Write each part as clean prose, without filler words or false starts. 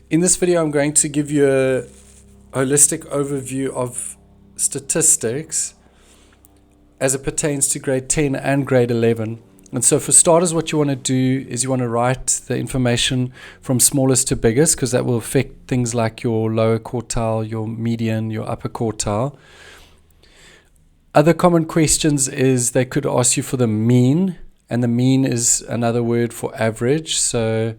In this video, I'm going to give you a holistic overview of statistics as it pertains to grade 10 and grade 11. And so for starters, what you want to do is you want to write the information from smallest to biggest, because that will affect things like your lower quartile, your median, your upper quartile. Other common questions is they could ask you for the mean, and the mean is another word for average. So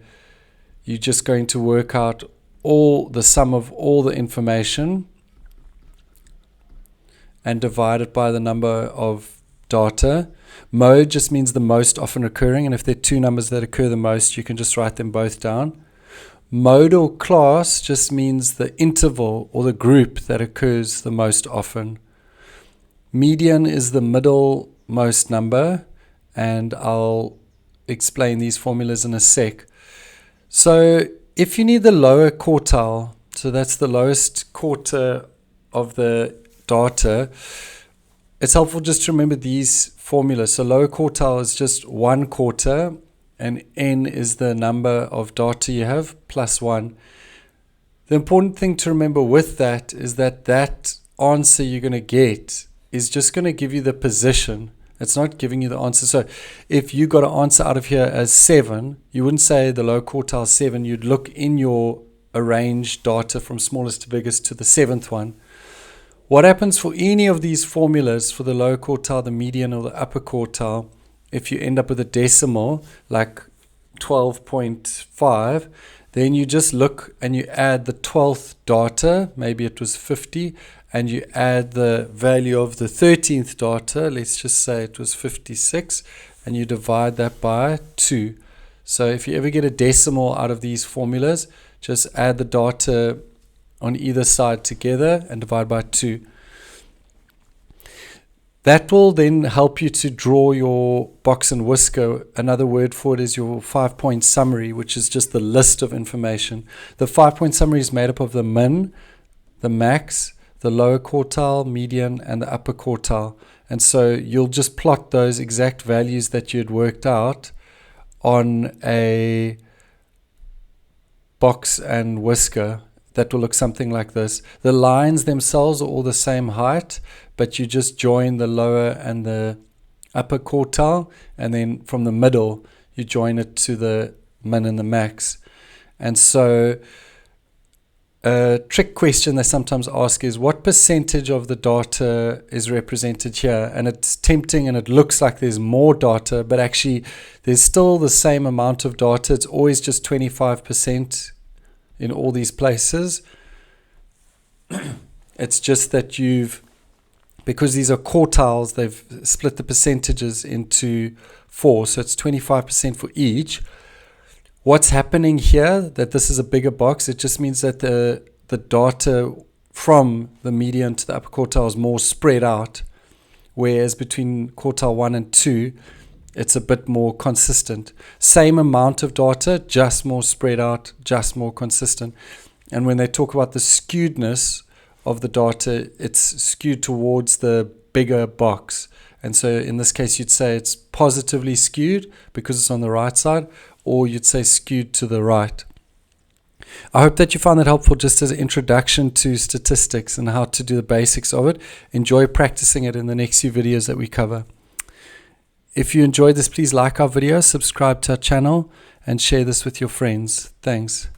you're just going to work out the sum of all the information and divide it by the number of data. Mode just means the most often occurring, and if there are two numbers that occur the most, you can just write them both down. Mode or class just means the interval or the group that occurs the most often. Median is the middlemost number, and I'll explain these formulas in a sec. So if you need the lower quartile, so that's the lowest quarter of the data, it's helpful just to remember these formulas. So lower quartile is just 1/4, and n is the number of data you have plus 1. The important thing to remember with that is that answer you're going to get is just going to give you the position. It's not giving you the answer. So if you got an answer out of here as 7, you wouldn't say the low quartile 7. You'd look in your arranged data from smallest to biggest to the 7th one. What happens for any of these formulas, for the low quartile, the median, or the upper quartile, if you end up with a decimal like 12.5, then you just look and you add the 12th data, maybe it was 50, and you add the value of the 13th data, let's just say it was 56, and you divide that by 2. So if you ever get a decimal out of these formulas, just add the data on either side together and divide by 2. That will then help you to draw your box and whisker. Another word for it is your 5-point summary, which is just the list of information. The 5-point summary is made up of the min, the max, the lower quartile, median, and the upper quartile. And so you'll just plot those exact values that you had worked out on a box and whisker. That will look something like this. The lines themselves are all the same height, but you just join the lower and the upper quartile, and then from the middle you join it to the min and the max. And so a trick question they sometimes ask is, what percentage of the data is represented here? And it's tempting and it looks like there's more data, but actually there's still the same amount of data. It's always just 25% in all these places. It's just that because these are quartiles, they've split the percentages into 4, so it's 25% for each. What's happening here, that this is a bigger box, it just means that the data from the median to the upper quartile is more spread out, whereas between quartile 1 and 2, it's a bit more consistent. Same amount of data, just more spread out, just more consistent. And when they talk about the skewedness of the data, it's skewed towards the bigger box. And so in this case, you'd say it's positively skewed because it's on the right side, or you'd say skewed to the right. I hope that you found that helpful just as an introduction to statistics and how to do the basics of it. Enjoy practicing it in the next few videos that we cover. If you enjoyed this, please like our video, subscribe to our channel, and share this with your friends. Thanks.